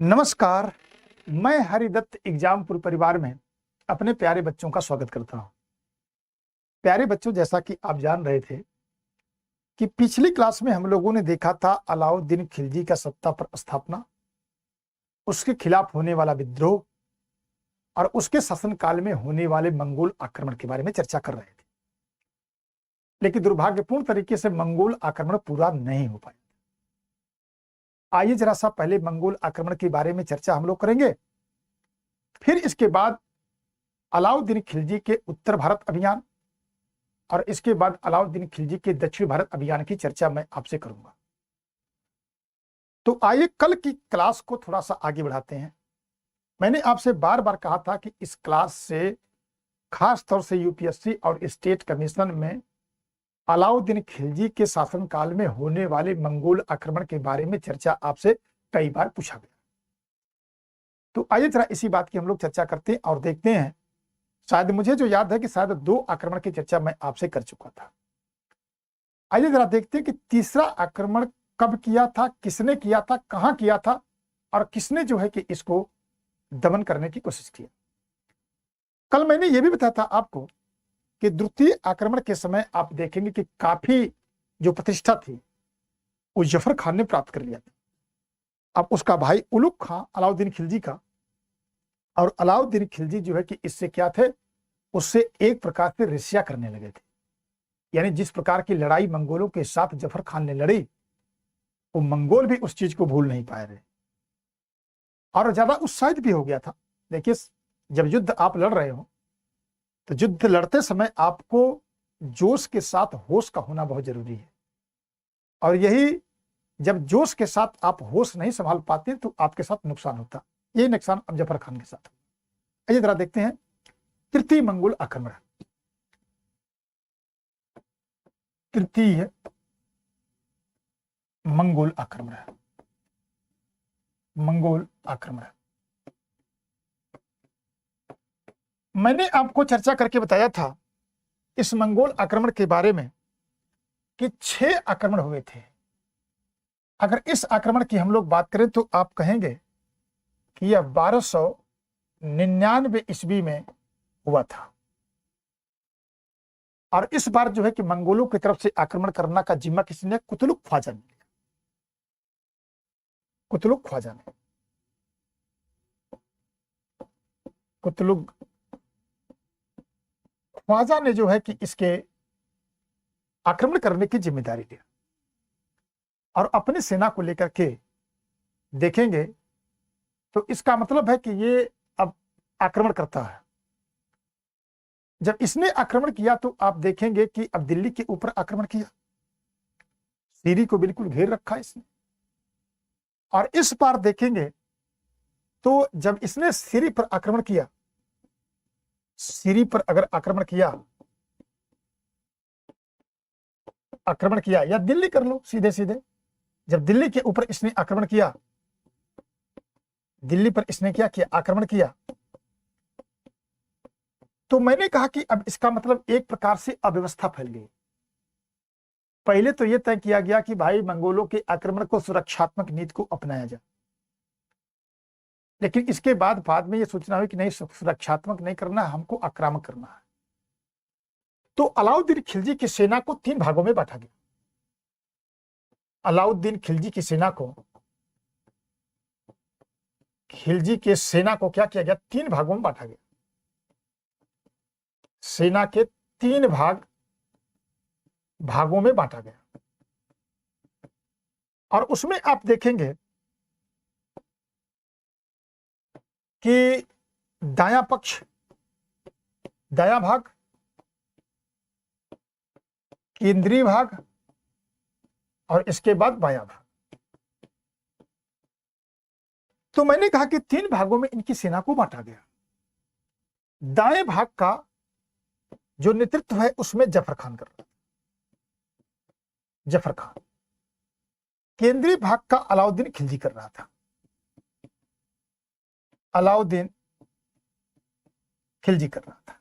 नमस्कार। मैं हरिदत्त एग्जामपुर परिवार में अपने प्यारे बच्चों का स्वागत करता हूं। प्यारे बच्चों, जैसा कि आप जान रहे थे कि पिछली क्लास में हम लोगों ने देखा था अलाउद्दीन खिलजी का सत्ता पर स्थापना, उसके खिलाफ होने वाला विद्रोह और उसके शासनकाल में होने वाले मंगोल आक्रमण के बारे में चर्चा कर रहे थे। लेकिन दुर्भाग्यपूर्ण तरीके से मंगोल आक्रमण पूरा नहीं हो पाया। आइए जरा सा पहले मंगोल आक्रमण के बारे में चर्चा हम लोग करेंगे, फिर इसके बाद अलाउद्दीन खिलजी के उत्तर भारत अभियान और इसके बाद अलाउद्दीन खिलजी के दक्षिण भारत अभियान की चर्चा मैं आपसे करूंगा। तो आइए कल की क्लास को थोड़ा सा आगे बढ़ाते हैं। मैंने आपसे बार बार कहा था कि इस क्लास से खास तौर से यूपीएससी और स्टेट कमीशन में अलाउद्दीन खिलजी के शासनकाल में होने वाले मंगोल आक्रमण के बारे में चर्चा आपसे कई बार पूछा गया। तो आइए जरा इसी बात की हम लोग चर्चा करते हैं और देखते हैं। शायद मुझे जो याद है कि शायद 2 आक्रमण की चर्चा मैं आपसे कर चुका था। आइए जरा देखते हैं कि तीसरा आक्रमण कब किया था, किसने किया था, कहां किया था और किसने जो है कि इसको दमन करने की कोशिश की। कल मैंने यह भी बताया था आपको कि द्वितीय आक्रमण के समय आप देखेंगे कि काफी जो प्रतिष्ठा थी वो जफर खान ने प्राप्त कर लिया था। अब उसका भाई उलुग खां अलाउद्दीन खिलजी का, और अलाउद्दीन खिलजी जो है कि इससे क्या थे, उससे एक प्रकार से रिश्ता करने लगे थे। यानी जिस प्रकार की लड़ाई मंगोलों के साथ जफर खान ने लड़ी, वो मंगोल भी उस चीज को भूल नहीं पाए रहे और ज्यादा उत्साहित भी हो गया था। देखिए, जब युद्ध आप लड़ रहे हो तो युद्ध लड़ते समय आपको जोश के साथ होश का होना बहुत जरूरी है, और यही जब जोश के साथ आप होश नहीं संभाल पाते तो आपके साथ नुकसान होता। यही नुकसान अब जफर खान के साथ। आइए जरा देखते हैं तृतीय मंगोल आक्रमण। तृतीय मंगोल आक्रमण, मंगोल आक्रमण मैंने आपको चर्चा करके बताया था इस मंगोल आक्रमण के बारे में कि 6 आक्रमण हुए थे। अगर इस आक्रमण की हम लोग बात करें तो आप कहेंगे कि यह 1299 ईस्वी में हुआ था, और इस बार जो है कि मंगोलों की तरफ से आक्रमण करने का जिम्मा किसने? कुतलुग ख्वाजा ने लिया। कुतलुग ख्वाजा ने, कुतलुग ख्वाजा ने जो है कि इसके आक्रमण करने की जिम्मेदारी लिया, और अपनी सेना को लेकर के देखेंगे तो इसका मतलब है कि ये अब आक्रमण करता है। जब इसने आक्रमण किया तो आप देखेंगे कि अब दिल्ली के ऊपर आक्रमण किया, सीरी को बिल्कुल घेर रखा इसने। और इस बार देखेंगे तो जब इसने सीरी पर आक्रमण किया, सीरी पर अगर आक्रमण किया या दिल्ली कर लो सीधे सीधे, जब दिल्ली के ऊपर इसने आक्रमण किया, दिल्ली पर इसने क्या किया? आक्रमण किया। तो मैंने कहा कि अब इसका मतलब एक प्रकार से अव्यवस्था फैल गई। पहले तो यह तय किया गया कि भाई मंगोलों के आक्रमण को सुरक्षात्मक नीति को अपनाया जाए, लेकिन इसके बाद में यह सूचना हुई कि नहीं, सुरक्षात्मक नहीं करना है, हमको आक्रामक करना है। तो अलाउद्दीन खिलजी की सेना को 3 भागों में बांटा गया। अलाउद्दीन खिलजी की सेना को क्या किया गया? 3 भागों में बांटा गया। सेना के 3 भागों में बांटा गया, और उसमें आप देखेंगे कि दायां पक्ष, दायां भाग, केंद्रीय भाग और इसके बाद बायां भाग। तो मैंने कहा कि 3 भागों में इनकी सेना को बांटा गया। दाएं भाग का जो नेतृत्व है उसमें जफर खान कर रहा था, जफर खान। केंद्रीय भाग का अलाउद्दीन खिलजी कर रहा था, अलाउद्दीन खिलजी कर रहा था।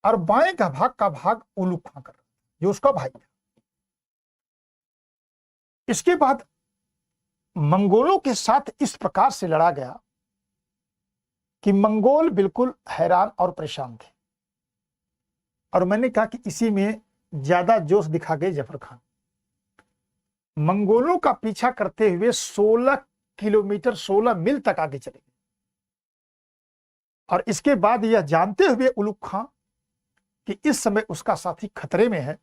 और बाएं का भाग उलुग खां कर रहा था, जो उसका भाई था। इसके बाद मंगोलों के साथ इस प्रकार से लड़ा गया कि मंगोल बिल्कुल हैरान और परेशान थे। और मैंने कहा कि इसी में ज्यादा जोश दिखा गए जफर खान। मंगोलों का पीछा करते हुए 16 किलोमीटर 16 मील तक आगे चले गए। और इसके बाद यह जानते हुए उलुग खां कि इस समय उसका साथी खतरे में है,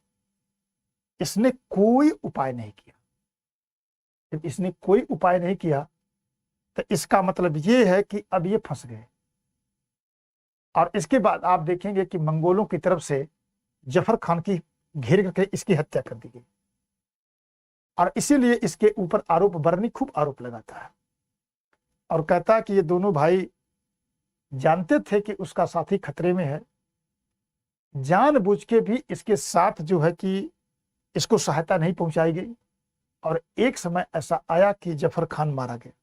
इसने कोई उपाय नहीं किया। जब इसने कोई उपाय नहीं किया तो इसका मतलब ये है कि अब ये फंस गए। और इसके बाद आप देखेंगे कि मंगोलों की तरफ से जफर खान की घेर करके इसकी हत्या कर दी गई। और इसीलिए इसके ऊपर आरोप बरनी खूब आरोप लगाता है और कहता है कि ये दोनों भाई जानते थे कि उसका साथी खतरे में है, जानबूझ के भी इसके साथ जो है कि इसको सहायता नहीं पहुंचाई गई। और एक समय ऐसा आया कि जफर खान मारा गया।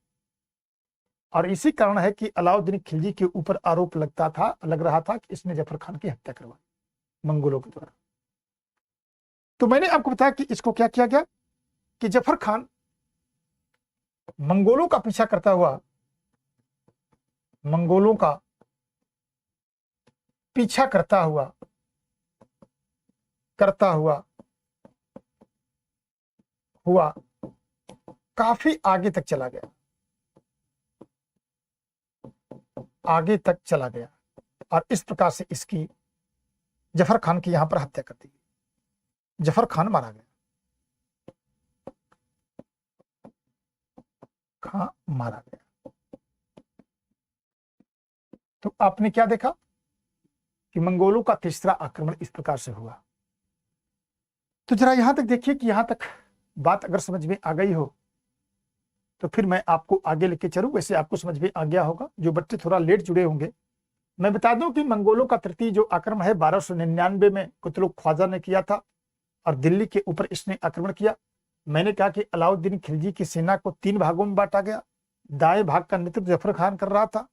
और इसी कारण है कि अलाउद्दीन खिलजी के ऊपर आरोप लग रहा था कि इसने जफर खान की हत्या करवाई मंगोलों के द्वारा। तो मैंने आपको बताया कि इसको क्या किया गया कि जफर खान मंगोलों का पीछा करता हुआ हुआ काफी आगे तक चला गया और इस प्रकार से इसकी जफर खान की यहां पर हत्या कर दी गई। जफर खान मारा गया। तो आपने क्या देखा कि मंगोलों का तीसरा आक्रमण इस प्रकार से हुआ। तो जरा यहां तक देखिए कि यहां तक बात अगर समझ में आ गई हो तो फिर मैं आपको आगे लेके चलूं। वैसे आपको समझ में आ गया होगा, जो बच्चे थोड़ा लेट जुड़े होंगे। मैं बता दूं कि मंगोलों का तृतीय जो आक्रमण है 1299 में कुतलुग ख्वाजा ने किया था और दिल्ली के ऊपर इसने आक्रमण किया। मैंने कहा कि अलाउद्दीन खिलजी की सेना को 3 भागों में बांटा गया। दाएं भाग का नेतृत्व जफर खान कर रहा था,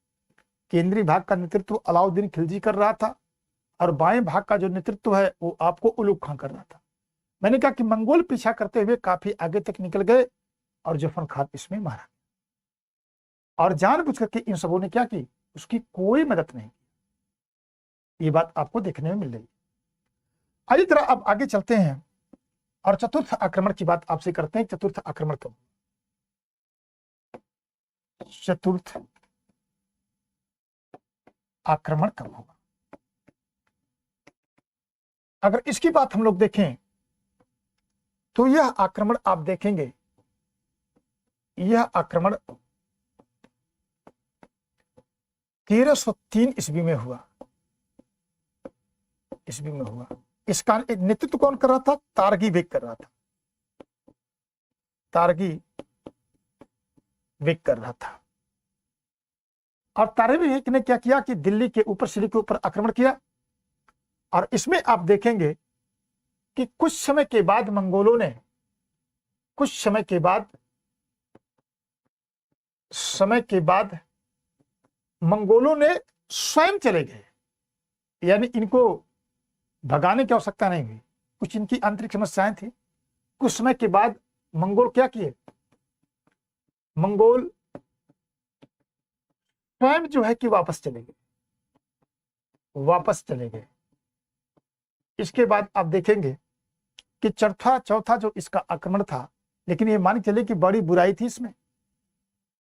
केंद्रीय भाग का नेतृत्व अलाउद्दीन खिलजी कर रहा था और बाएं भाग का जो नेतृत्व है वो आपको उलुग खां कर रहा था। मैंने कहा कि मंगोल पीछा करते हुए काफी आगे तक निकल गए और जफर खान इसमें मारा। और जानबूझ करके इन सबों ने क्या की, उसकी कोई मदद नहीं की। ये बात आपको देखने में मिल रही है। आइए तरह अब आगे चलते हैं और चतुर्थ आक्रमण की बात आपसे करते हैं। चतुर्थ आक्रमण कब? चतुर्थ आक्रमण कब होगा? अगर इसकी बात हम लोग देखें तो यह आक्रमण आप देखेंगे, यह आक्रमण 1303 ईस्वी में हुआ। इसका नेतृत्व कौन कर रहा था? तारगी बेग कर रहा था। और तारगी बेग ने क्या किया कि दिल्ली के ऊपर, सिली के ऊपर आक्रमण किया। और इसमें आप देखेंगे कि कुछ समय के बाद मंगोलों ने स्वयं चले गए, यानी इनको भगाने की आवश्यकता नहीं हुई। कुछ इनकी आंतरिक समस्याएं थी। कुछ समय के बाद मंगोल क्या किए, मंगोल स्वयं जो है कि वापस चले गए। इसके बाद आप देखेंगे कि चौथा जो इसका आक्रमण था, लेकिन ये मान चले कि बड़ी बुराई थी इसमें।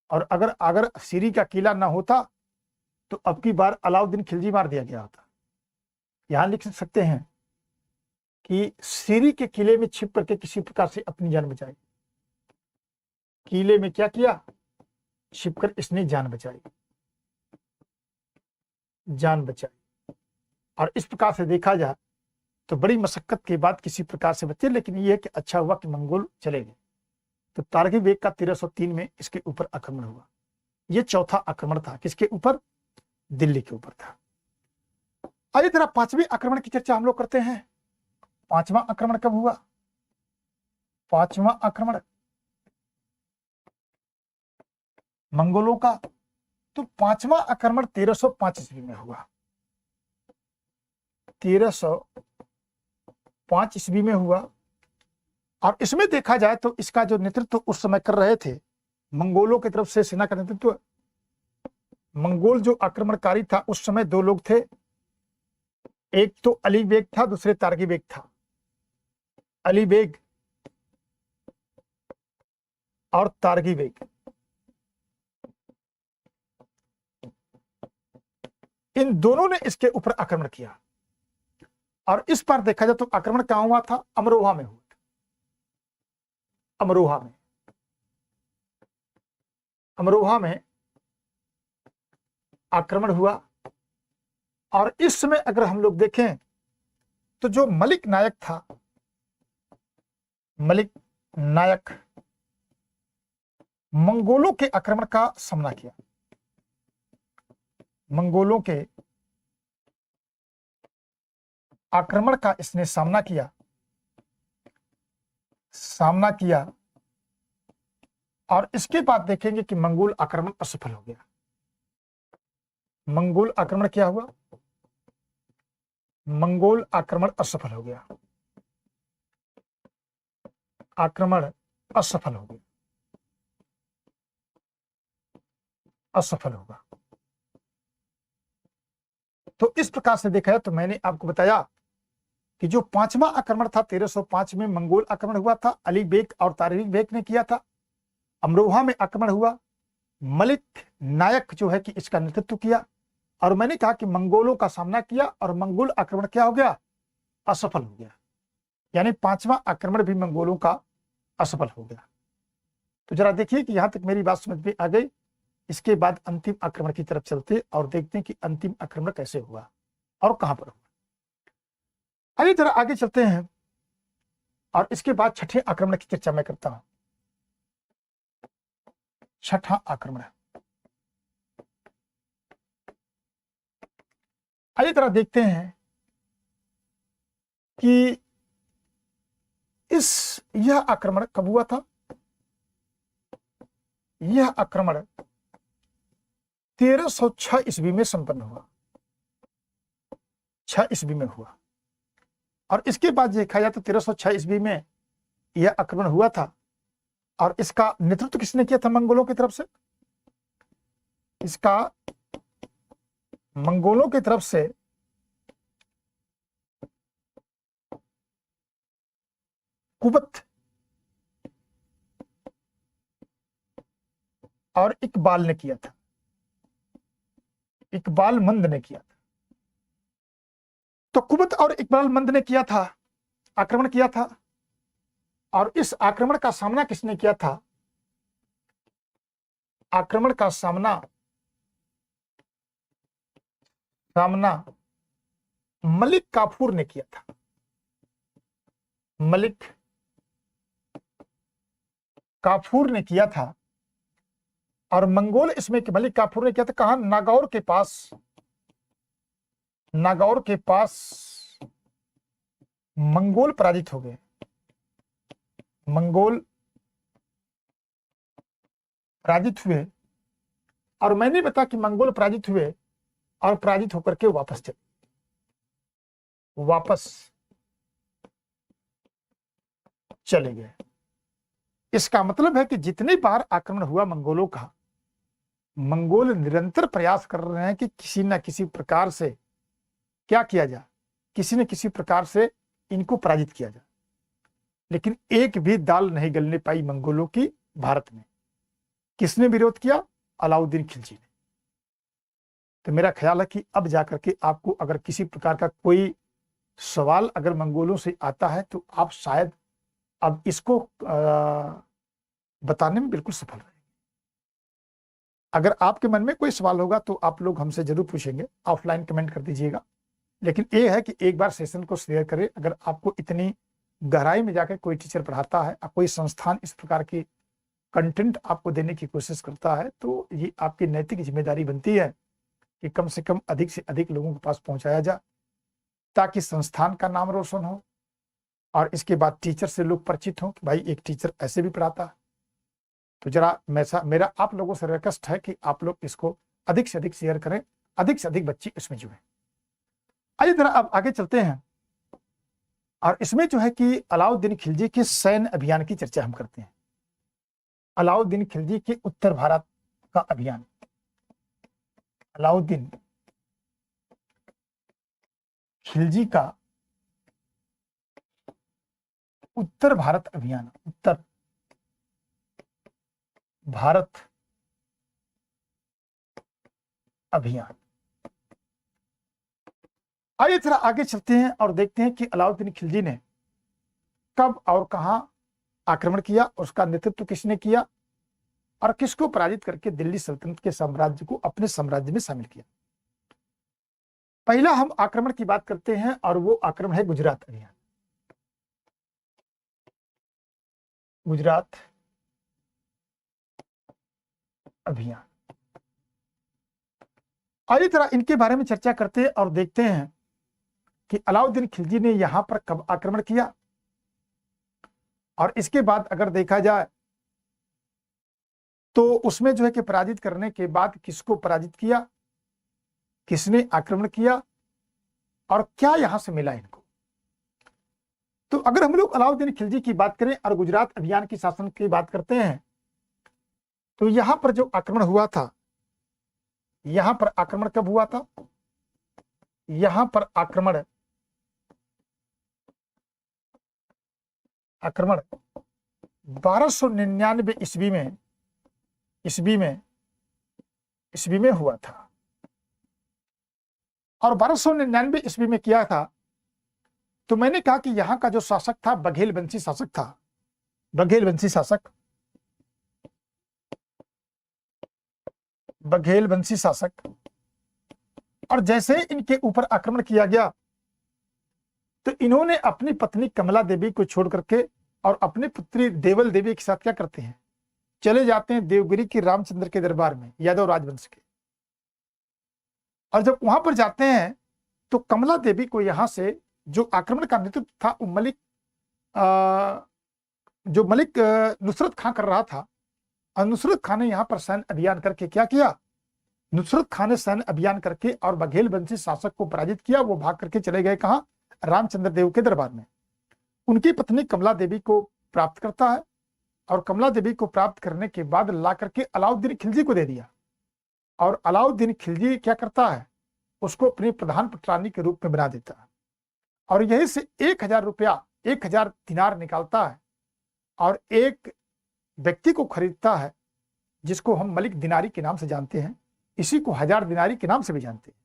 और अगर सीरी का किला ना होता तो अब की बार अलाउद्दीन खिलजी मार दिया गया होता। यहां लिख सकते हैं कि सीरी के किले में छिप करके किसी प्रकार से अपनी जान बचाई। किले में क्या किया? छिपकर इसने जान बचाई। और इस प्रकार से देखा जाए तो बड़ी मशक्कत के बाद किसी प्रकार से बचे, लेकिन यह है कि अच्छा हुआ कि मंगोल चले गए। तो तारगी बेग का 1303 में इसके ऊपर आक्रमण हुआ। यह चौथा आक्रमण था। किसके ऊपर? दिल्ली के ऊपर था। आइए जरा पांचवें आक्रमण की चर्चा हम लोग करते हैं। पांचवा आक्रमण कब हुआ? पांचवा आक्रमण मंगोलों का, तो पांचवा आक्रमण 1305 ईस्वी में हुआ। 1305 ईस्वी में हुआ। और इसमें देखा जाए तो इसका जो नेतृत्व उस समय कर रहे थे मंगोलों की तरफ से सेना का नेतृत्व, मंगोल जो आक्रमणकारी था उस समय दो लोग थे, एक तो अली बेग था, दूसरे तारगी बेग था। अली बेग और तारगी बेग, इन दोनों ने इसके ऊपर आक्रमण किया। और इस बार देखा जाए तो आक्रमण कहां हुआ था? अमरोहा में हुआ। अमरोहा में, अमरोहा में आक्रमण हुआ। और इस समय अगर हम लोग देखें तो जो मलिक नायक था, मलिक नायक मंगोलों के आक्रमण का सामना किया। मंगोलों के आक्रमण का इसने सामना किया। और इसके बाद देखेंगे कि मंगोल आक्रमण असफल हो गया। मंगोल आक्रमण क्या हुआ? मंगोल आक्रमण असफल हो गया। आक्रमण असफल हो गया, असफल होगा। तो इस प्रकार से देखा जाए तो मैंने आपको बताया कि जो पांचवा आक्रमण था 1305 में मंगोल आक्रमण हुआ था, अली बेग और तारगी बेग ने किया था। अमरोहा में आक्रमण हुआ, मलिक नायक जो है कि इसका नेतृत्व किया। और मैंने कहा कि मंगोलों का सामना किया और मंगोल आक्रमण क्या हो गया? असफल हो गया। यानी पांचवा आक्रमण भी मंगोलों का असफल हो गया। तो जरा देखिए कि यहां तक मेरी बात समझ में आ गई। इसके बाद अंतिम आक्रमण की तरफ चलते और देखते हैं कि अंतिम आक्रमण कैसे हुआ और कहां पर हुआ। आइए जरा आगे चलते हैं और इसके बाद छठे आक्रमण की चर्चा मैं करता हूं। छठा आक्रमण, आइए जरा देखते हैं कि यह आक्रमण कब हुआ था। यह आक्रमण 1306 ईस्वी में संपन्न हुआ, 6 ईस्वी में हुआ। और इसके बाद देखा जाए तो 1306 ईस्वी में यह आक्रमण हुआ था। और इसका नेतृत्व किसने किया था मंगोलों की तरफ से? इसका मंगोलों की तरफ से कुबत और इकबाल ने किया था। इकबाल मंद ने किया था। तो कुबत और इकबाल मंद ने किया था, आक्रमण किया था। और इस आक्रमण का सामना किसने किया था? आक्रमण का सामना मलिक काफूर ने किया था। मलिक काफूर ने किया था। और मंगोल इसमें मलिक काफूर ने किया था कहां? नागौर के पास। नागौर के पास मंगोल पराजित हो गए। मंगोल पराजित हुए। और मैंने बताया कि मंगोल पराजित हुए और पराजित होकर के वापस चले गए। इसका मतलब है कि जितनी बार आक्रमण हुआ मंगोलों का, मंगोल निरंतर प्रयास कर रहे हैं कि किसी न किसी प्रकार से क्या किया जाए, किसी न किसी प्रकार से इनको पराजित किया जाए। लेकिन एक भी दाल नहीं गलने पाई मंगोलों की भारत में। किसने विरोध किया? अलाउद्दीन खिलजी ने। तो मेरा ख्याल है कि अब जाकर के आपको अगर किसी प्रकार का कोई सवाल अगर मंगोलों से आता है तो आप शायद अब इसको बताने में बिल्कुल सफल रहेंगे। अगर आपके मन में कोई सवाल होगा तो आप लोग हमसे जरूर पूछेंगे, ऑफलाइन कमेंट कर दीजिएगा। लेकिन ये है कि एक बार सेशन को शेयर करें। अगर आपको इतनी गहराई में जाकर कोई टीचर पढ़ाता है, कोई संस्थान इस प्रकार की कंटेंट आपको देने की कोशिश करता है, तो ये आपकी नैतिक जिम्मेदारी बनती है कि कम से कम अधिक से अधिक लोगों के पास पहुंचाया जाए, ताकि संस्थान का नाम रोशन हो और इसके बाद टीचर से लोग परिचित हों कि भाई एक टीचर ऐसे भी पढ़ाता है। तो जरा मेरा आप लोगों से रिक्वेस्ट है कि आप लोग इसको अधिक से अधिक शेयर करें, अधिक से अधिक बच्चे इसमें जुड़ें। आइए जरा अब आगे चलते हैं और इसमें जो है कि अलाउद्दीन खिलजी के सैन्य अभियान की चर्चा हम करते हैं। अलाउद्दीन खिलजी के उत्तर भारत का अभियान। अलाउद्दीन खिलजी का उत्तर भारत अभियान, उत्तर भारत अभियान। आइए थोड़ा आगे चलते हैं और देखते हैं कि अलाउद्दीन खिलजी ने कब और कहां आक्रमण किया, उसका नेतृत्व किसने किया और किसको पराजित करके दिल्ली सल्तनत के साम्राज्य को अपने साम्राज्य में शामिल किया। पहला हम आक्रमण की बात करते हैं और वो आक्रमण है गुजरात अभियान। गुजरात अभियान। आइए जरा इनके बारे में चर्चा करते हैं और देखते हैं कि अलाउद्दीन खिलजी ने यहां पर कब आक्रमण किया और इसके बाद अगर देखा जाए तो उसमें जो है कि पराजित करने के बाद किसको पराजित किया, किसने आक्रमण किया और क्या यहां से मिला इनको। तो अगर हम लोग अलाउद्दीन खिलजी की बात करें और गुजरात अभियान की शासन की बात करते हैं तो यहां पर जो आक्रमण हुआ था, यहां पर आक्रमण कब हुआ था, यहां पर आक्रमण 1299 ईस्वी में हुआ था और 1299 ईस्वी में किया था। तो मैंने कहा कि यहां का जो शासक था बघेल वंशी शासक था, बघेल वंशी शासक, बघेल वंशी शासक। और जैसे इनके ऊपर आक्रमण किया गया तो इन्होंने अपनी पत्नी कमला देवी को छोड़ करके और अपनी पुत्री देवल देवी के साथ क्या करते हैं, चले जाते हैं देवगिरी की रामचंद्र के दरबार में, यादव राजवंश के। और जब वहां पर जाते हैं तो कमला देवी को यहां से जो आक्रमण का नेतृत्व था वो मलिक नुसरत खां कर रहा था। और नुसरत खां ने यहां पर सैन्य अभियान करके क्या किया, नुसरत खां ने सैन्य अभियान करके और बघेल वंशी शासक को पराजित किया। वो भाग करके चले गए कहां, रामचंद्र देव के दरबार में। उनकी पत्नी कमला देवी को प्राप्त करता है और कमला देवी को प्राप्त करने के बाद ला करके अलाउद्दीन खिलजी को दे दिया। और अलाउद्दीन खिलजी क्या करता है, उसको अपनी प्रधान पटरानी के रूप में बना देता है और यहीं से 1000 रुपया, 1000 दिनार निकालता है और एक व्यक्ति को खरीदता है जिसको हम मलिक दिनारी के नाम से जानते हैं, इसी को 1000 दिनारी के नाम से भी जानते हैं।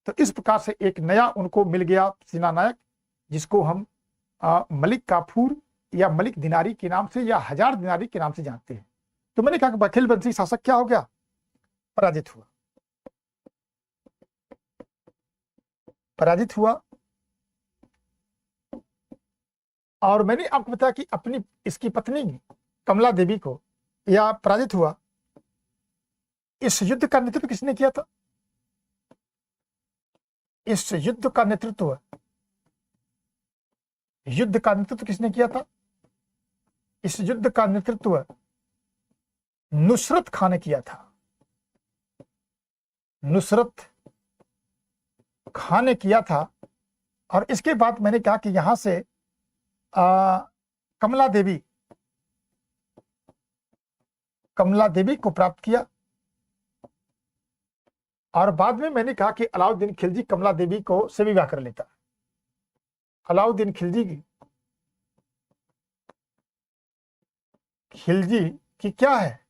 तो इस प्रकार से एक नया उनको मिल गया सेनानायक जिसको हम मलिक काफूर या मलिक दिनारी के नाम से या 1000 दिनारी के नाम से जानते हैं। तो मैंने कहा कि बघेल वंशी शासक क्या हो गया, पराजित हुआ, पराजित हुआ। और मैंने आपको बताया कि अपनी इसकी पत्नी कमला देवी को या पराजित हुआ। इस युद्ध का नेतृत्व किसने किया था, इस युद्ध का नेतृत्व किसने किया था, इस युद्ध का नेतृत्व नुसरत खां ने किया था, नुसरत खां ने किया था। और इसके बाद मैंने कहा कि यहां से कमला देवी को प्राप्त किया। और बाद में मैंने कहा कि अलाउद्दीन खिलजी कमला देवी को से विवाह कर लेता। अलाउद्दीन खिलजी की क्या है,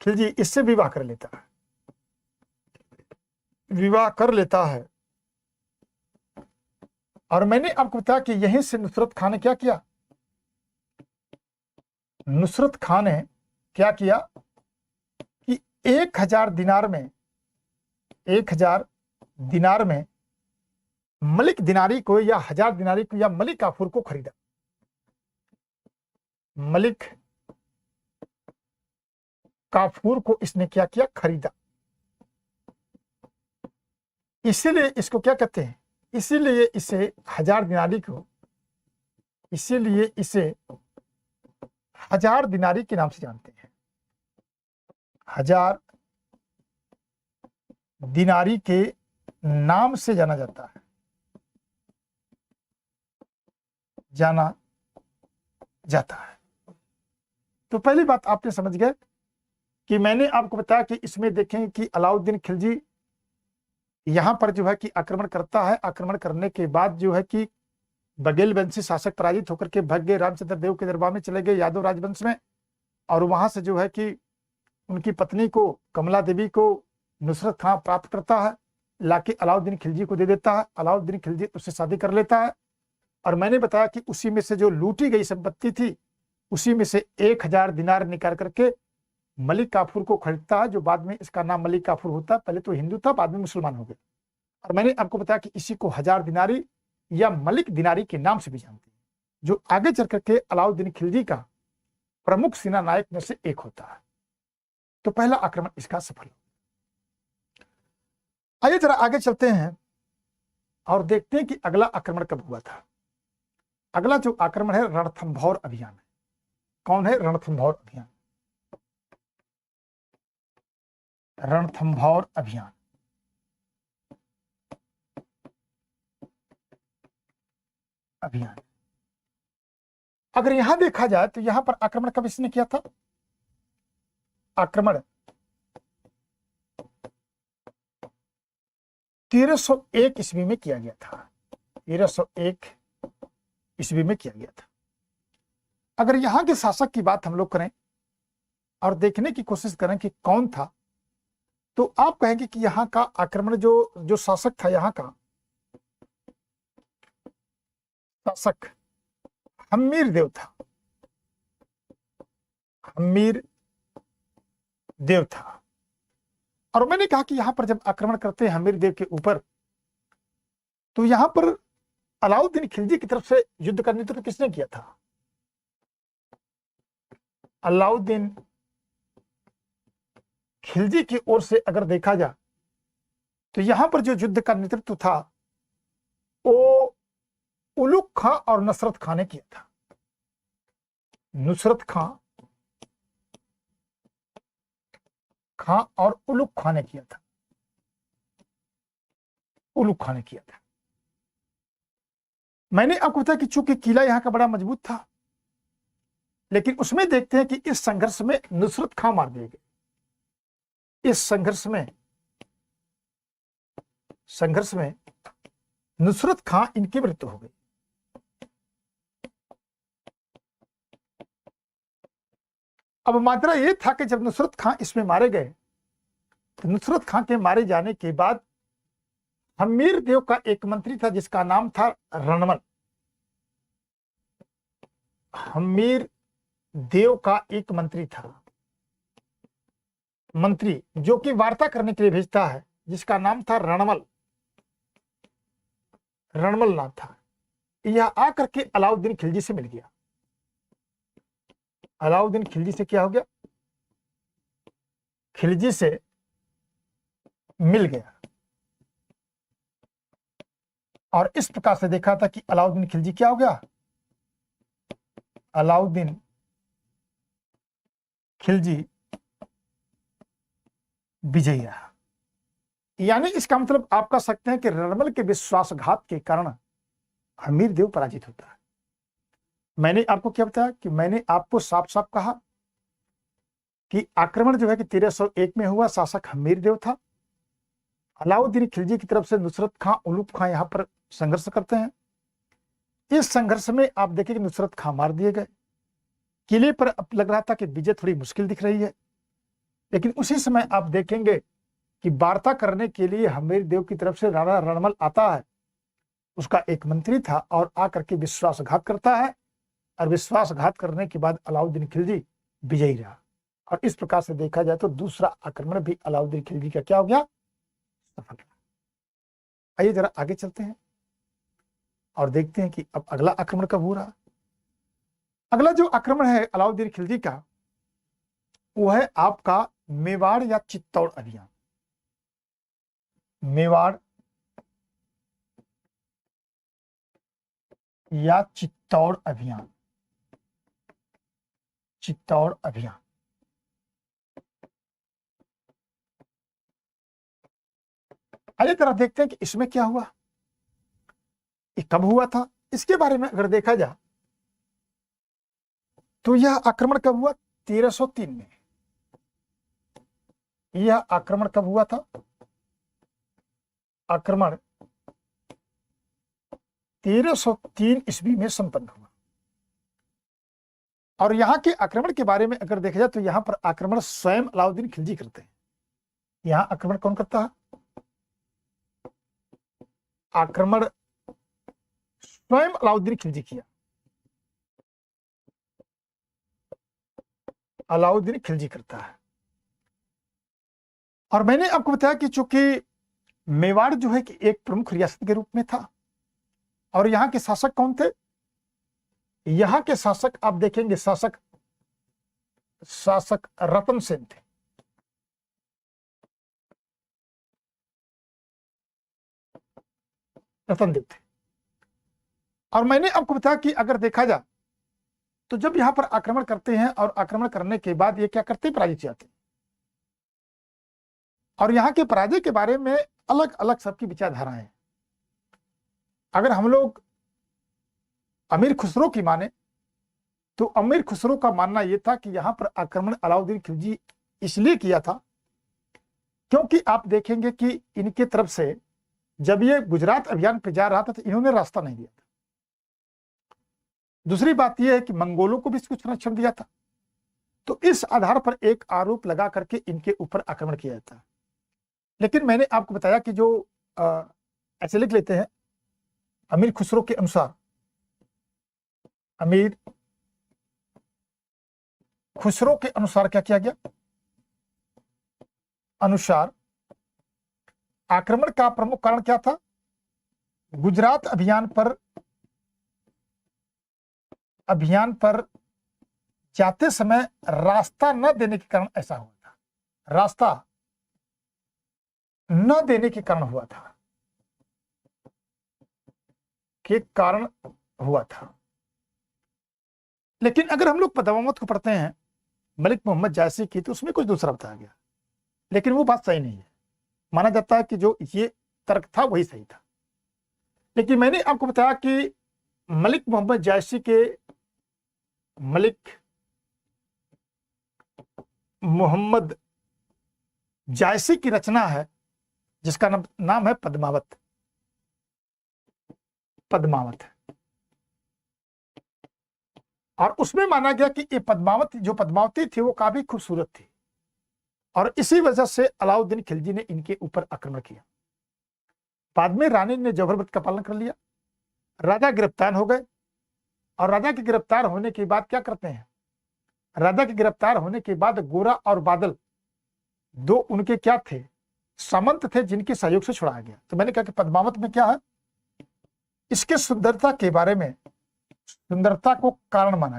खिलजी इससे विवाह कर लेता है, विवाह कर लेता है। और मैंने आपको बताया कि यहीं से नुसरत खां ने क्या किया, नुसरत खां ने क्या किया कि 1000 दिनार में, 1000 दिनार में मलिक दिनारी को या 1000 दिनारी को या मलिक काफूर को खरीदा। मलिक काफूर को इसने क्या किया, खरीदा। इसीलिए इसको क्या कहते हैं, इसीलिए इसे 1000 दिनारी को, इसीलिए इसे 1000 दिनारी के नाम से जानते हैं, 1000 दिनारी के नाम से जाना जाता है, जाना जाता है। तो पहली बात आपने समझ गए कि मैंने आपको बताया कि इसमें देखें कि अलाउद्दीन खिलजी यहां पर जो है कि आक्रमण करता है। आक्रमण करने के बाद जो है कि बघेलवंशी शासक पराजित होकर के भाग गए, रामचंद्र देव के दरबार में चले गए यादव राजवंश में, और वहां से जो है कि उनकी पत्नी को, कमला देवी को नुसरत खां प्राप्त करता है, लाके अलाउद्दीन खिलजी को दे देता है। अलाउद्दीन खिलजी उससे शादी कर लेता है, और मैंने बताया कि उसी में से जो लूटी गई संपत्ति थी उसी में से 1000 दिनार निकाल करके मलिक काफूर को खरीदता है, जो बाद में इसका नाम मलिक काफूर होता है। पहले तो हिंदू था, बाद में मुसलमान हो गया। और मैंने आपको बताया कि इसी को 1000 दिनारी या मलिक दिनारी के नाम से भी जानते हैं, जो आगे चल करके अलाउद्दीन खिलजी का प्रमुख सेना नायक में से एक होता है। तो पहला आक्रमण इसका सफल हो। आइए जरा आगे चलते हैं और देखते हैं कि अगला आक्रमण कब हुआ था। अगला जो आक्रमण है रणथंभौर अभियान। कौन है? रणथंभौर अभियान। रणथंभौर अभियान। अगर यहां देखा जाए तो यहां पर आक्रमण कब इसने किया था? आक्रमण 1301 ईस्वी में किया गया था। 1301 ईस्वी में किया गया था। अगर यहां के शासक की बात हम लोग करें और देखने की कोशिश करें कि कौन था, तो आप कहेंगे कि यहां का आक्रमण जो शासक था, यहां का शासक हम्मीर देव था। हम्मीर देव था। और मैंने कहा कि यहां पर जब आक्रमण करते हैं हम्मीर देव के ऊपर, तो यहां पर अलाउद्दीन खिलजी की तरफ से युद्ध का नेतृत्व किसने किया था? अलाउद्दीन खिलजी की ओर से अगर देखा जाए तो यहां पर जो युद्ध का नेतृत्व था वो उलुग खां और नुसरत खां ने किया था। नुसरत खां और उलुग खां ने किया था। उलुग खां ने किया था। मैंने आपको बताया कि चूंकि किला यहां का बड़ा मजबूत था, लेकिन उसमें देखते हैं कि इस संघर्ष में नुसरत खां मार दिए गए। इस संघर्ष में नुसरत खां इनकी मृत्यु हो गई। अब माजरा यह था कि जब नुसरत खां इसमें मारे गए, तो नुसरत खां के मारे जाने के बाद हम्मीर देव का एक मंत्री था जिसका नाम था रणमल। हम्मीर देव का एक मंत्री था, मंत्री जो कि वार्ता करने के लिए भेजता है, जिसका नाम था रणमल। रणमल नाम था। यह आकर के अलाउद्दीन खिलजी से मिल गया। अलाउद्दीन खिलजी से क्या हो गया? खिलजी से मिल गया। और इस प्रकार से देखा था कि अलाउद्दीन खिलजी क्या हो गया? अलाउद्दीन खिलजी विजयी रहा। यानी इसका मतलब आप कह सकते हैं कि रणमल के विश्वासघात के कारण हम्मीर देव पराजित होता है। मैंने आपको क्या बताया कि मैंने आपको साफ साफ कहा कि आक्रमण जो है कि 1301 में हुआ। शासक हम्मीर देव था। अलाउद्दीन खिलजी की तरफ से नुसरत खां, उलुग खां यहां पर संघर्ष करते हैं। इस संघर्ष में आप देखिए कि नुसरत खां मार दिए गए। किले पर अब लग रहा था कि विजय थोड़ी मुश्किल दिख रही है, लेकिन उसी समय आप देखेंगे कि वार्ता करने के लिए हम्मीर देव की तरफ से राणा रणमल आता है। उसका एक मंत्री था और आकर के विश्वासघात करता है, और विश्वासघात करने के बाद अलाउद्दीन खिलजी विजयी रहा। और इस प्रकार से देखा जाए तो दूसरा आक्रमण भी अलाउद्दीन खिलजी का क्या हो गया? सफल रहा। आइए जरा आगे चलते हैं और देखते हैं कि अब अगला आक्रमण कब हो रहा। अगला जो आक्रमण है अलाउद्दीन खिलजी का, वो है आपका मेवाड़ या चित्तौड़ अभियान। मेवाड़ या चित्तौड़ अभियान। चित्तौड़ अभियान। आइए जरा देखते हैं कि इसमें क्या हुआ, ये कब हुआ था। इसके बारे में अगर देखा जाए तो यह आक्रमण कब हुआ? 1303 में। यह आक्रमण कब हुआ था? आक्रमण 1303 ईस्वी में संपन्न हुआ। और यहां के आक्रमण के बारे में अगर देखा जाए तो यहां पर आक्रमण स्वयं अलाउद्दीन खिलजी करते हैं। यहां आक्रमण कौन करता है? आक्रमण स्वयं अलाउद्दीन खिलजी किया। अलाउद्दीन खिलजी करता है। और मैंने आपको बताया कि चूंकि मेवाड़ जो है कि एक प्रमुख रियासत के रूप में था, और यहां के शासक कौन थे? यहां के शासक आप देखेंगे, शासक रतन सेन थे। रतन देव थे। और मैंने आपको बताया कि अगर देखा जाए तो जब यहां पर आक्रमण करते हैं और आक्रमण करने के बाद ये क्या करते हैं? पराजित जाते हैं। और यहां के पराजय के बारे में अलग अलग सबकी विचारधाराएं हैं। अगर हम लोग अमीर खुसरो की माने तो अमीर खुसरो का मानना यह था कि यहां पर आक्रमण अलाउद्दीन खिलजी इसलिए किया था क्योंकि आप देखेंगे कि इनके तरफ से जब ये गुजरात अभियान पे जा रहा था तो इन्होंने रास्ता नहीं दिया था। दूसरी बात यह है कि मंगोलों को भी कुछ संरक्षण दिया था। तो इस आधार पर एक आरोप लगा करके इनके ऊपर आक्रमण किया जाता है। लेकिन मैंने आपको बताया कि जो ऐसे लिख लेते हैं, अमीर खुसरो के अनुसार, अमीर खुसरो के अनुसार क्या किया गया? अनुसार आक्रमण का प्रमुख कारण क्या था? गुजरात अभियान पर जाते समय रास्ता न देने के कारण ऐसा हुआ था। रास्ता न देने के कारण हुआ था, के कारण हुआ था। लेकिन अगर हम लोग पद्मावत को पढ़ते हैं मलिक मोहम्मद जायसी की, तो उसमें कुछ दूसरा बताया गया। लेकिन वो बात सही नहीं है। माना जाता है कि जो ये तर्क था वही सही था। लेकिन मैंने आपको बताया कि मलिक मोहम्मद जायसी के, मलिक मोहम्मद जायसी की रचना है जिसका नाम है पद्मावत। और उसमें माना गया कि ये पद्मावती थी वो काफी खूबसूरत थी, और इसी वजह से अलाउद्दीन खिलजी ने इनके ऊपर आक्रमण किया। बाद में रानी ने जौहर व्रत का पालन कर लिया, राजा गिरफ्तार हो गए। और राजा के गिरफ्तार होने के बाद क्या करते हैं? राजा के गिरफ्तार होने के बाद गोरा और बादल दो उनके क्या थे? सामंत थे, जिनके सहयोग से छुड़ाया गया। तो मैंने कहा कि पद्मावत में क्या है? इसके सुंदरता के बारे में, सुंदरता को कारण माना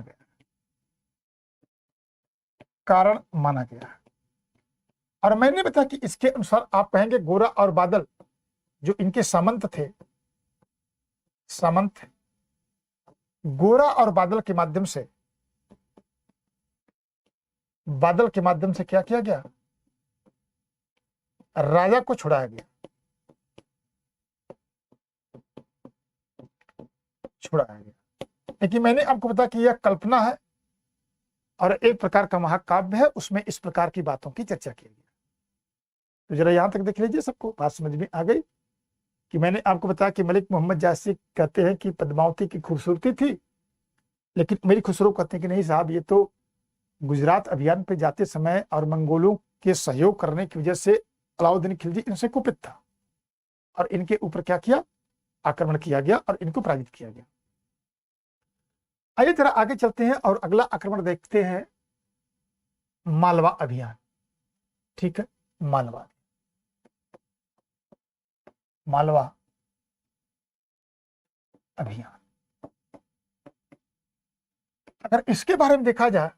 गया। और मैंने बताया कि इसके अनुसार आप कहेंगे गोरा और बादल जो इनके सामंत थे, गोरा और बादल के माध्यम से क्या किया गया? राजा को छुड़ाया गया। लेकिन मैंने आपको बताया कि यह कल्पना है और एक प्रकार का महाकाव्य है, उसमें इस प्रकार की बातों की चर्चा की गई। तो जरा यहां तक देख लीजिए, सबको बात समझ में आ गई कि मैंने आपको बताया कि मलिक मोहम्मद जायसी कहते हैं कि पद्मावती की खूबसूरती थी, लेकिन मेरी खुसरो कहते हैं कि नहीं साहब, ये तो गुजरात अभियान पे जाते समय और मंगोलों के सहयोग करने की वजह से अलाउद्दीन खिलजी इनसे कुपित था और इनके ऊपर क्या किया? आक्रमण किया गया और इनको पराजित किया गया। आइए जरा आगे चलते हैं और अगला आक्रमण देखते हैं, मालवा अभियान। ठीक है, मालवा अभियान। अगर इसके बारे में देखा जाए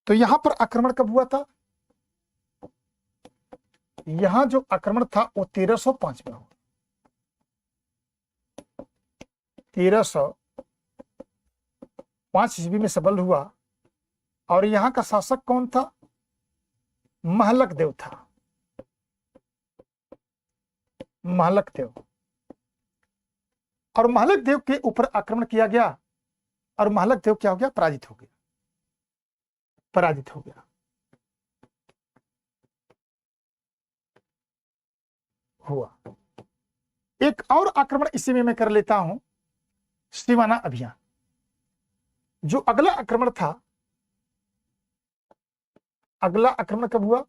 तो यहां पर आक्रमण कब हुआ था? यहां जो आक्रमण था वो 1305 में हुआ। 1305 ईस्वी में सबल हुआ। और यहां का शासक कौन था? महलक देव था। महलक देव। और महलक देव के ऊपर आक्रमण किया गया और महलक देव क्या हो गया? पराजित हो गया। पराजित हो गया। हुआ एक और आक्रमण इसी में मैं कर लेता हूं, सिवाना अभियान। जो अगला आक्रमण था, अगला आक्रमण कब हुआ?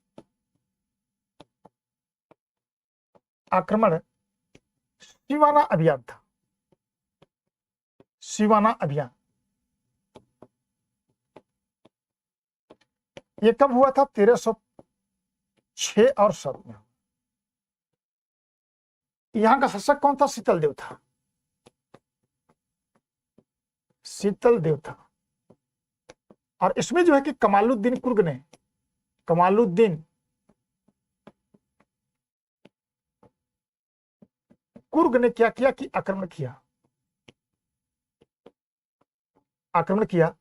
आक्रमण सिवाना अभियान था। सिवाना अभियान ये कब हुआ था? 1306 और 7 में। यहां का शासक कौन था? शीतल देव था। शीतल देव था। और इसमें जो है कि कमालुद्दीन कुर्ग ने, कमालुद्दीन कुर्ग ने क्या किया कि आक्रमण किया, आक्रमण किया।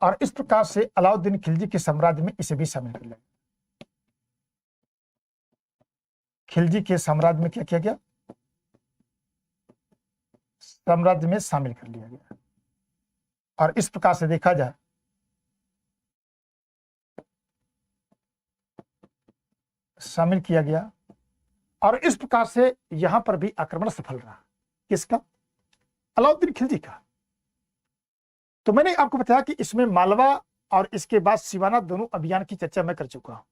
और इस प्रकार से अलाउद्दीन खिलजी के साम्राज्य में इसे भी शामिल कर लिया। खिलजी के साम्राज्य में क्या किया गया? साम्राज्य में शामिल कर लिया गया। और इस प्रकार से देखा जाए शामिल किया गया। और इस प्रकार से यहां पर भी आक्रमण सफल रहा। किसका? अलाउद्दीन खिलजी का। तो मैंने आपको बताया कि इसमें मालवा और इसके बाद सिवाना दोनों अभियान की चर्चा मैं कर चुका हूं।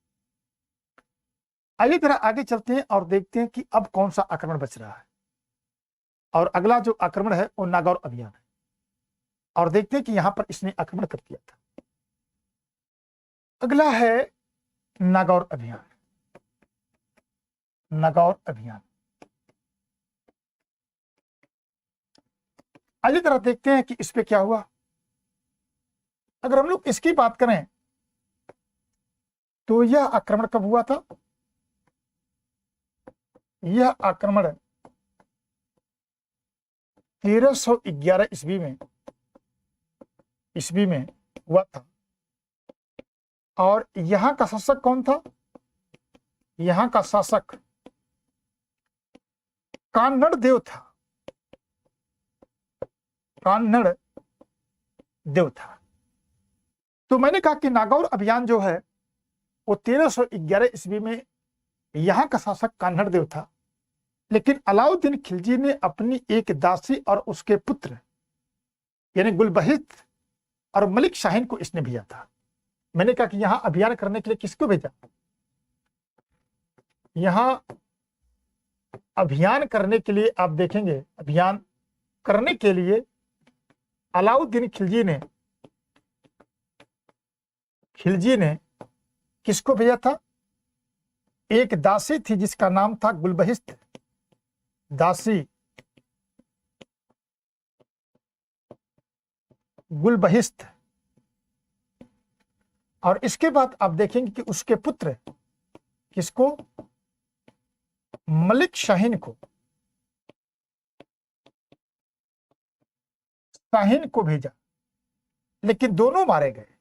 आइए जरा आगे चलते हैं और देखते हैं कि अब कौन सा आक्रमण बच रहा है। और अगला जो आक्रमण है वो नागौर अभियान है। और देखते हैं कि यहां पर इसने आक्रमण कब किया था। अगला है नागौर अभियान। नागौर अभियान आइए जरा देखते हैं कि इस पे क्या हुआ। अगर हम लोग इसकी बात करें तो यह आक्रमण कब हुआ था? यह आक्रमण 1311 ईस्वी में हुआ था। और यहां का शासक कौन था? यहां का शासक कान्हड़ देव था। कान्हड़ देव था। तो मैंने कहा कि नागौर अभियान जो है वो 1311 ईस्वी में यहां का शासक कान्हड़ देव था। लेकिन अलाउद्दीन खिलजी ने अपनी एक दासी और उसके पुत्र यानी गुलबहित और मलिक शाहीन को इसने भेजा था। मैंने कहा कि यहां अभियान करने के लिए किसको भेजा? यहां अभियान करने के लिए आप देखेंगे, अभियान करने के लिए अलाउद्दीन खिलजी ने किसको भेजा था? एक दासी थी जिसका नाम था गुलबहिस्त। दासी गुलबहिस्त। और इसके बाद आप देखेंगे कि उसके पुत्र किसको? मलिक शाहीन को, शाहीन को भेजा। लेकिन दोनों मारे गए।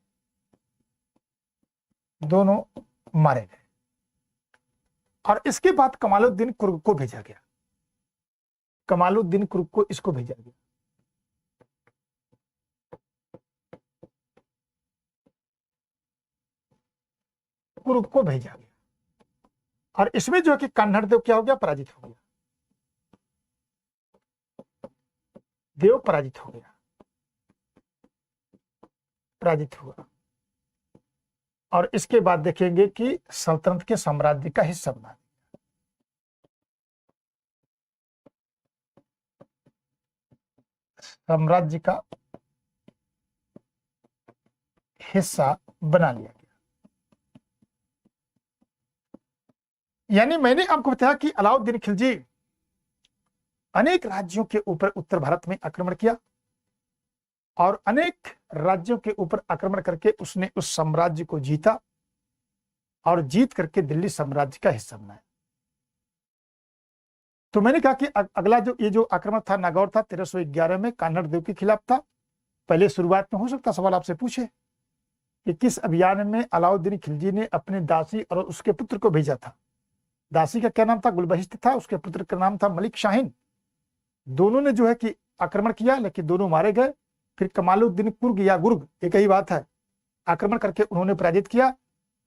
दोनों मारे गए। और इसके बाद कमालुद्दीन कुर्ग को भेजा गया। कमालुद्दीन कुर्ग को इसको भेजा गया। कुर्ग को भेजा गया। और इसमें जो है कि कान्हड़ देव क्या हो गया? पराजित हो गया। देव पराजित हो गया, पराजित हुआ। और इसके बाद देखेंगे कि सल्तनत के साम्राज्य का हिस्सा बना दिया। साम्राज्य का हिस्सा बना लिया गया। यानी मैंने आपको बताया कि अलाउद्दीन खिलजी अनेक राज्यों के ऊपर उत्तर भारत में आक्रमण किया। और अनेक राज्यों के ऊपर आक्रमण करके उसने उस साम्राज्य को जीता और जीत करके दिल्ली साम्राज्य का हिस्सा बनाया। तो मैंने कहा कि अगला जो ये जो आक्रमण था नागौर था 1311 में कान्हड़ देव के खिलाफ था। पहले शुरुआत में हो सकता सवाल आपसे पूछे कि किस अभियान में अलाउद्दीन खिलजी ने अपने दासी और उसके पुत्र को भेजा था। दासी का क्या नाम था? गुलबहिस्त था। उसके पुत्र का नाम था मलिक शाहीन। दोनों ने जो है कि आक्रमण किया, लेकिन दोनों मारे गए। फिर कमालुद्दीन कुर्ग या गुर्ग एक ही बात है, आक्रमण करके उन्होंने पराजित किया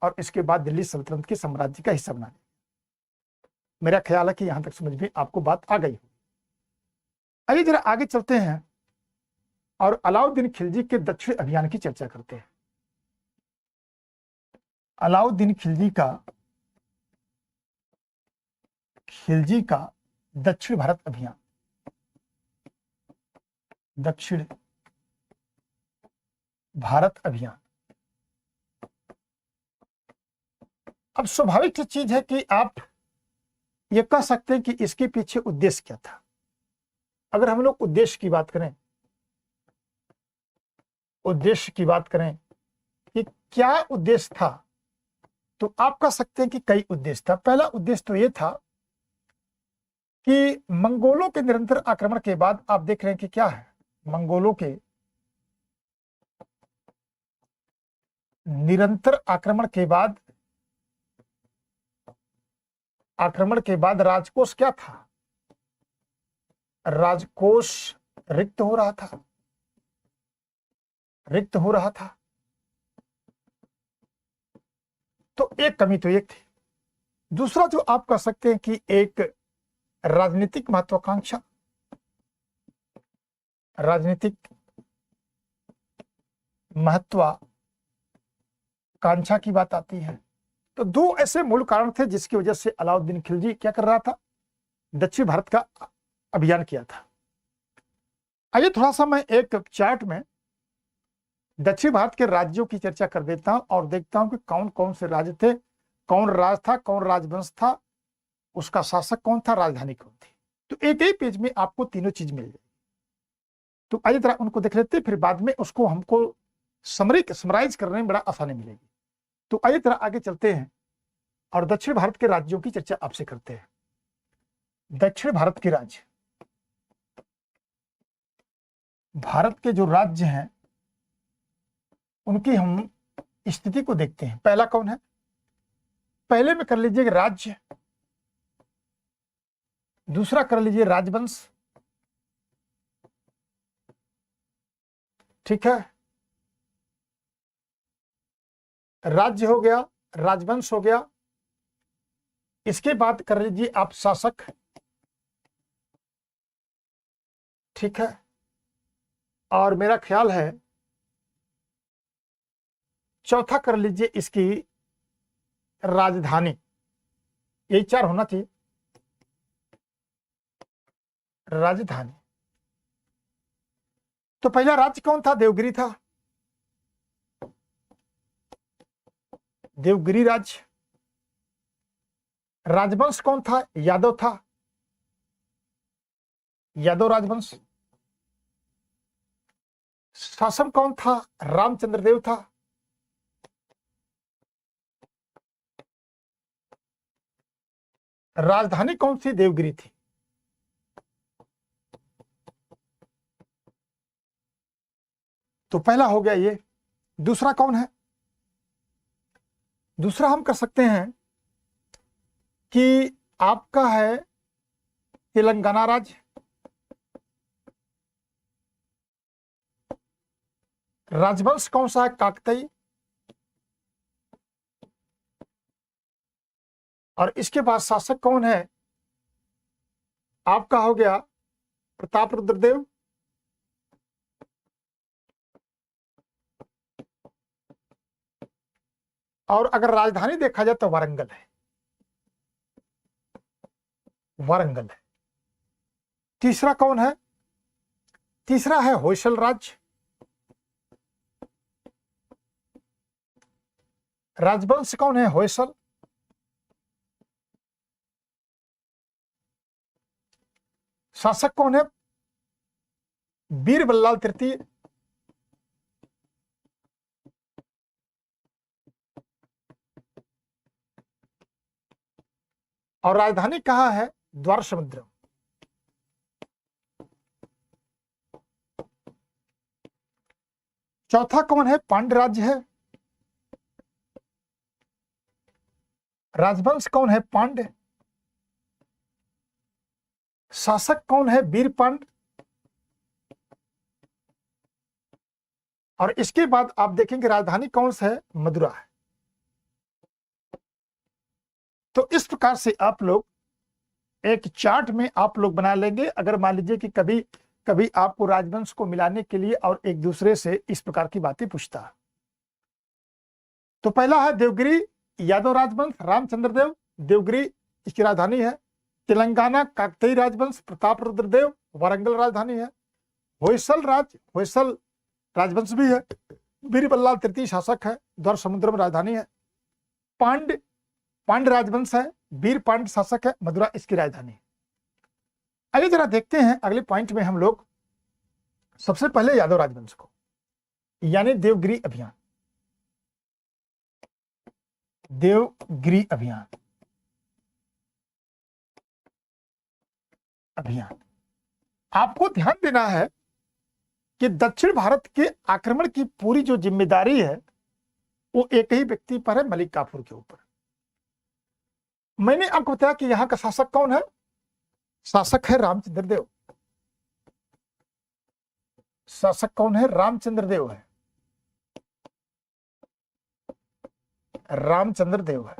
और इसके बाद दिल्ली सल्तनत के साम्राज्य का हिस्सा बना लिया। मेरा ख्याल है कि यहां तक समझ में आपको बात आ गई। आइए जरा आगे चलते हैं और अलाउद्दीन खिलजी के दक्षिण अभियान की चर्चा करते हैं। अलाउद्दीन खिलजी का दक्षिण भारत अभियान, दक्षिण भारत अभियान। अब स्वाभाविक सी चीज है कि आप ये कह सकते हैं कि इसके पीछे उद्देश्य क्या था। अगर हम लोग उद्देश्य की बात करें, कि क्या उद्देश्य था, तो आप कह सकते हैं कि कई उद्देश्य था। पहला उद्देश्य तो यह था कि मंगोलों के निरंतर आक्रमण के बाद आप देख रहे हैं कि क्या है, मंगोलों के निरंतर आक्रमण के बाद राजकोष क्या था, राजकोष रिक्त हो रहा था। तो एक कमी तो एक थी। दूसरा जो आप कह सकते हैं कि एक राजनीतिक महत्वाकांक्षा, राजनीतिक महत्वाकांक्षा की बात आती है। तो दो ऐसे मूल कारण थे जिसकी वजह से अलाउद्दीन खिलजी क्या कर रहा था, दक्षिण भारत का अभियान किया था। आइए थोड़ा सा मैं एक चार्ट में दक्षिण भारत के राज्यों की चर्चा कर देता हूं और देखता हूं कि कौन कौन से राज्य थे, कौन राज था, कौन राजवंश था, उसका शासक कौन था, राजधानी कौन थी। तो एक ही पेज में आपको तीनों चीज मिल जाएगी। तो आइए जरा उनको देख लेते हैं, फिर बाद में उसको हमको समराइज करने में बड़ा आसानी मिलेगी। तो आइए जरा आगे चलते हैं और दक्षिण भारत के राज्यों की चर्चा आपसे करते हैं। दक्षिण भारत के राज्य, भारत के जो राज्य हैं उनकी हम स्थिति को देखते हैं। पहला कौन है, पहले में कर लीजिए राज्य, दूसरा कर लीजिए राजवंश, ठीक है, राज्य हो गया, राजवंश हो गया। इसके बाद कर लीजिए आप शासक, ठीक है, और मेरा ख्याल है चौथा कर लीजिए इसकी राजधानी। यही चार होना चाहिए, राजधानी। तो पहला राज्य कौन था, देवगिरी था, देवगिरी राज्य। राजवंश कौन था, यादव था, यादव राजवंश। शासक कौन था, रामचंद्र देव था। राजधानी कौन सी, देवगिरी थी। तो पहला हो गया ये। दूसरा कौन है, दूसरा हम कर सकते हैं कि आपका है तेलंगाना राज्य। राजवंश कौन सा है, काकतीय। और इसके बाद शासक कौन है, आपका हो गया प्रताप रुद्रदेव। और अगर राजधानी देखा जाए तो वारंगल है, वारंगल है। तीसरा कौन है, तीसरा है होयसल राज्य। राजवंश कौन है, होयसल। शासक कौन है, बीरबल लाल तृतीय। और राजधानी कहाँ है, द्वार समुद्र। चौथा कौन है, पांड्य राज्य है। राजवंश कौन है, पांड्य। शासक कौन है, वीरपांड। और इसके बाद आप देखेंगे राजधानी कौन सा है, मदुरा है। तो इस प्रकार से आप लोग एक चार्ट में आप लोग बना लेंगे। अगर मान लीजिए कि कभी कभी आपको राजवंश को मिलाने के लिए और एक दूसरे से इस प्रकार की बातें पूछता है। तो पहला है देवगिरी यादव राजवंश, रामचंद्र देव, देवगिरी इसकी राजधानी है। तेलंगाना काकतीय राजवंश, प्रताप रुद्र देव, वारंगल राजधानी है। होयसल राजवंश भी है, बीरबल्लाल तृतीय शासक है, द्वार समुद्र में राजधानी है। पांड राजवंश है, वीर पांड शासक है, मदुरा इसकी राजधानी है। आइए जरा देखते हैं अगले पॉइंट में हम लोग सबसे पहले यादव राजवंश को, यानी देवगिरी अभियान। देवगिरी अभियान आपको ध्यान देना है कि दक्षिण भारत के आक्रमण की पूरी जो जिम्मेदारी है वो एक ही व्यक्ति पर है, मलिक काफूर के ऊपर। मैंने आपको बताया कि यहां का शासक कौन है, शासक है रामचंद्र देव। शासक कौन है, रामचंद्र देव है, रामचंद्र देव है।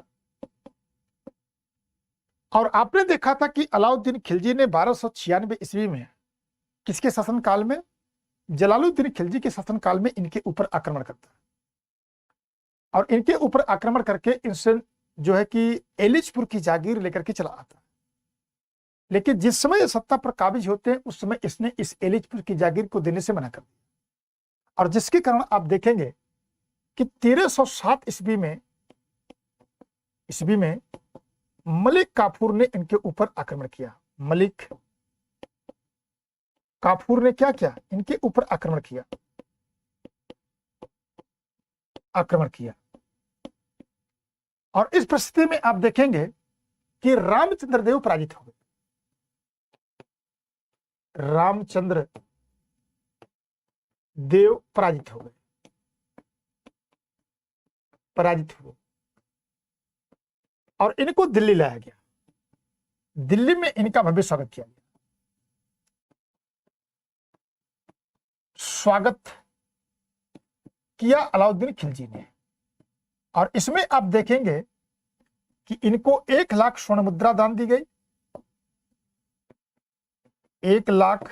और आपने देखा था कि अलाउद्दीन खिलजी ने 1296 ईस्वी में किसके शासनकाल में, जलालुद्दीन खिलजी के शासनकाल में इनके ऊपर आक्रमण करता है। और इनके ऊपर आक्रमण करके इनसे जो है कि एलिचपुर की जागीर लेकर के चला आता है। लेकिन जिस समय सत्ता पर काबिज होते हैं उस समय इसने इस एलिचपुर की जागीर को देने से मना कर दिया। और जिसके कारण आप देखेंगे कि 1307 ईस्वी में मलिक काफूर ने इनके ऊपर आक्रमण किया। मलिक काफूर ने क्या किया, इनके ऊपर आक्रमण किया। और इस परिस्थिति में आप देखेंगे कि रामचंद्र देव पराजित हो गए। रामचंद्र देव पराजित हो गए। और इनको दिल्ली लाया गया। दिल्ली में इनका भव्य स्वागत किया गया। स्वागत किया अलाउद्दीन खिलजी ने। और इसमें आप देखेंगे कि इनको 1 लाख स्वर्ण मुद्रा दान दी गई। 1 लाख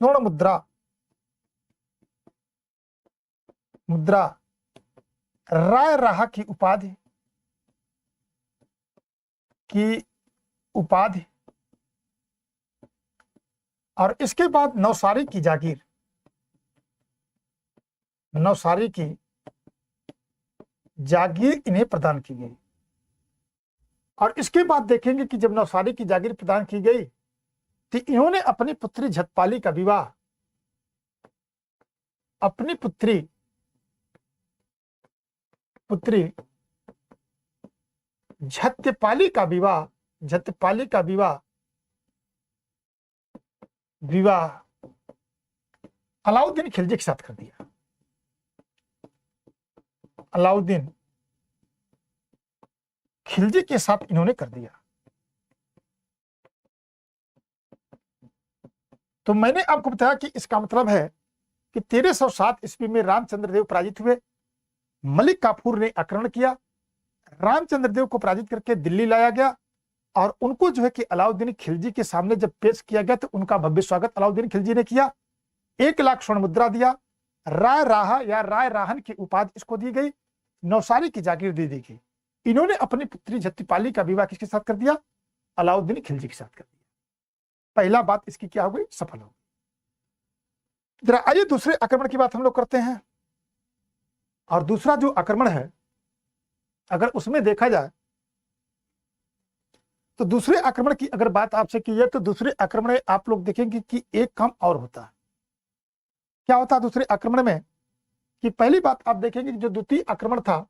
स्वर्ण मुद्रा राय राहा की उपाधि और इसके बाद नौसारी की जागीर इन्हें प्रदान की गई। और इसके बाद देखेंगे कि जब नौसारी की जागीर प्रदान की गई तो इन्होंने अपनी पुत्री झतपाली का विवाह अपनी पुत्री झत्यपाली का विवाह अलाउद्दीन खिलजी के साथ कर दिया। अलाउद्दीन खिलजी के साथ इन्होंने कर दिया। तो मैंने आपको बताया कि इसका मतलब है कि 1307 ईस्वी में रामचंद्र देव पराजित हुए। मलिक काफूर ने आक्रमण किया, रामचंद्र देव को पराजित करके दिल्ली लाया गया। और उनको जो है कि अलाउद्दीन खिलजी के सामने जब पेश किया गया तो उनका भव्य स्वागत अलाउद्दीन खिलजी ने किया। 1 लाख स्वर्ण मुद्रा दिया। राय राहा या राय राहन की उपाधि इसको दी गई। नौसारी की जागीर दे दी गई। इन्होंने अपनी पुत्री झत्यपाली का विवाह किसके साथ कर दिया, अलाउद्दीन खिलजी के साथ कर दिया। पहला बात इसकी क्या हो गई, सफल हो गई। जरा आइए दूसरे आक्रमण की बात हम लोग करते हैं। और दूसरा जो आक्रमण है अगर उसमें देखा जाए तो दूसरे आक्रमण की अगर बात आपसे की जाए तो दूसरे आक्रमण में आप लोग देखेंगे कि एक काम और होता है। क्या होता है दूसरे आक्रमण में, कि पहली बात आप देखेंगे कि जो द्वितीय आक्रमण था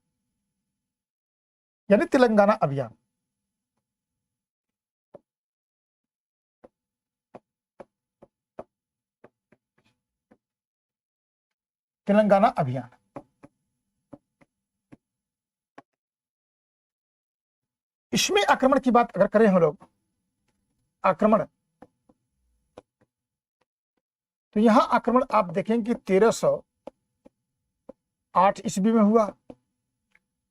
यानी तेलंगाना अभियान, इसमें आक्रमण की बात अगर करें हम लोग, आक्रमण तो यहां आक्रमण आप देखेंगे 1308 ईस्वी में हुआ।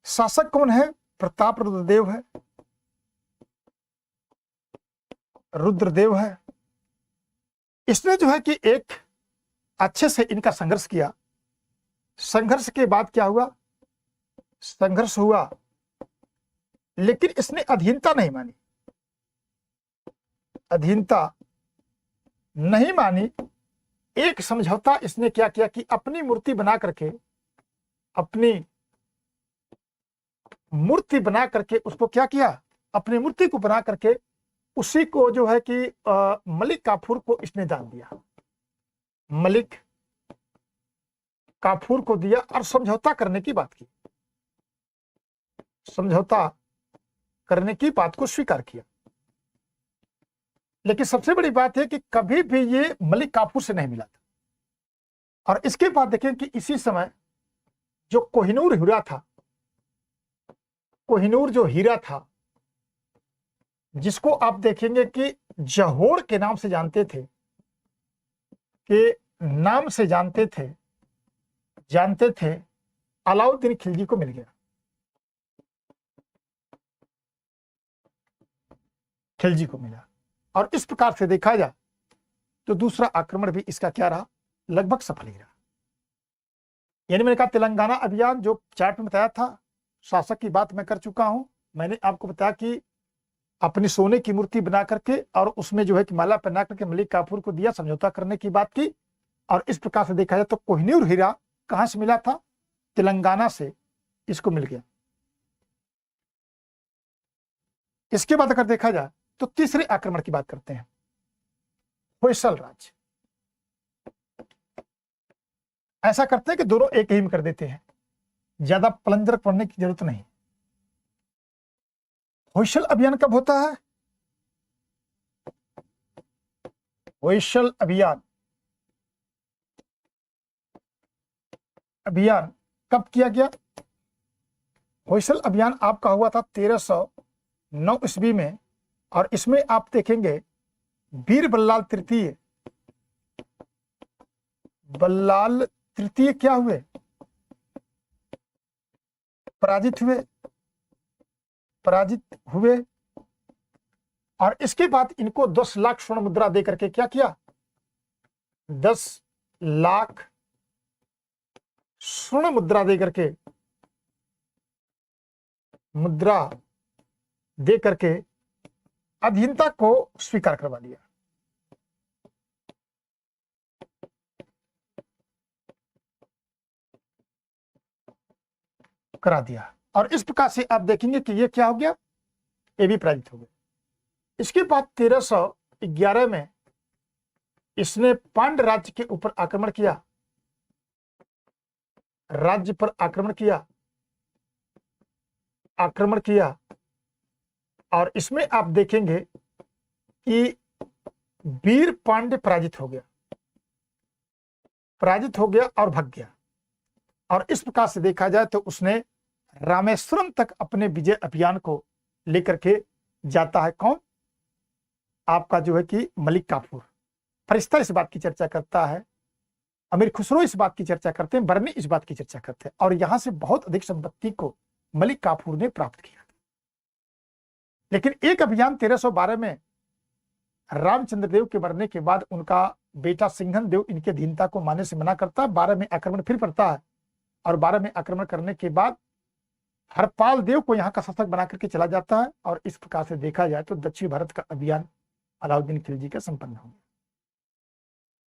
शासक कौन है? प्रताप रुद्रदेव है, रुद्रदेव है। इसने जो है कि एक अच्छे से इनका संघर्ष किया। संघर्ष के बाद क्या हुआ? संघर्ष हुआ, लेकिन इसने अधीनता नहीं मानी। अधीनता नहीं मानी। एक समझौता इसने क्या किया कि अपनी मूर्ति बना करके, अपनी मूर्ति बना करके उसको क्या किया? अपनी मूर्ति को बना करके उसी को जो है कि मलिक काफूर को इसने दान दिया। मलिक काफूर को दिया और समझौता करने की बात की। समझौता करने की बात को स्वीकार किया। लेकिन सबसे बड़ी बात है कि कभी भी ये मलिक काफूर से नहीं मिला था। और इसके बाद देखें कि इसी समय जो कोहिनूर हीरा था, कोहिनूर जो हीरा था, जिसको आप देखेंगे कि जहोड़ के नाम से जानते थे, के नाम से जानते थे, अलाउद्दीन खिलजी को मिल गया। खिलजी को मिला। और इस प्रकार से देखा जाए तो दूसरा आक्रमण भी इसका क्या रहा? लगभग सफल ही रहा। यानी मैंने कहा तेलंगाना अभियान जो चार्ट में बताया था, शासक की बात मैं कर चुका हूं। मैंने आपको बताया कि अपनी सोने की मूर्ति बना करके और उसमें जो है कि माला पहना करके मलिक काफूर को दिया, समझौता करने की बात की। और इस प्रकार से देखा जाए तो कोहिनूर हीरा कहां से मिला था? तेलंगाना से इसको मिल गया। इसके बाद अगर देखा जाए तो तीसरे आक्रमण की बात करते हैं, होयसल राज्य। ऐसा करते हैं कि दोनों एक ही में कर देते हैं, ज्यादा प्लंजर पढ़ने की जरूरत नहीं। होयसल अभियान कब होता है? होयसल अभियान कब किया गया? होयसल अभियान आपका हुआ था 1309 ईस्वी में। और इसमें आप देखेंगे वीर बल्लाल तृतीय, बल्लाल तृतीय क्या हुए? पराजित हुए। और इसके बाद इनको 10 लाख स्वर्ण मुद्रा दे करके क्या किया? 10 लाख स्वर्ण मुद्रा दे करके अधीनता को स्वीकार करवा लिया। करा दिया। और इस प्रकार से आप देखेंगे कि ये क्या हो गया? ये भी पराजित हो गया। इसके बाद 1311 में इसने पांड्य राज्य के ऊपर आक्रमण किया। राज्य पर आक्रमण किया। और इसमें आप देखेंगे कि वीर पांड्य पराजित हो गया और भाग गया। और इस प्रकार से देखा जाए तो उसने रामेश्वरम तक अपने विजय अभियान को लेकर के जाता है। कौन? आपका जो है कि मलिक काफूर। फरिश्ता इस बात की चर्चा करता है, अमीर खुसरो इस बात की चर्चा करते हैं, बर्नी इस बात की चर्चा करते हैं। और यहां से बहुत अधिक संपत्ति को मलिक काफूर ने प्राप्त किया। लेकिन एक अभियान 1312 में रामचंद्र देव के मरने के बाद उनका बेटा सिंघन देव इनकी अधीनता को मानने से मना करता है। 12 में आक्रमण फिर करता है। और 12 में आक्रमण करने के बाद हरपाल देव को यहाँ का शासक बना करके चला जाता है। और इस प्रकार से देखा जाए तो दक्षिण भारत का अभियान अलाउद्दीन खिलजी का संपन्न हो गया।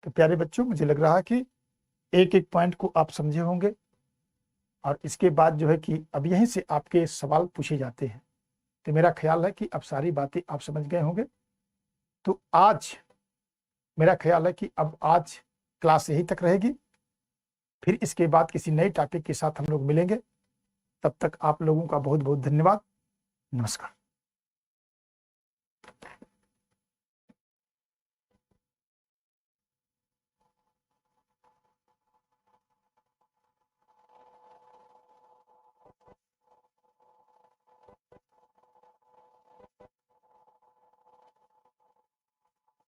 तो प्यारे बच्चों, मुझे लग रहा है कि एक एक पॉइंट को आप समझे होंगे। और इसके बाद जो है कि अब यहीं से आपके सवाल पूछे जाते हैं। तो मेरा ख्याल है कि अब सारी बातें आप समझ गए होंगे। तो आज मेरा ख्याल है कि अब आज क्लास यहीं तक रहेगी। फिर इसके बाद किसी नए टॉपिक के साथ हम लोग मिलेंगे। तब तक आप लोगों का बहुत बहुत धन्यवाद। नमस्कार।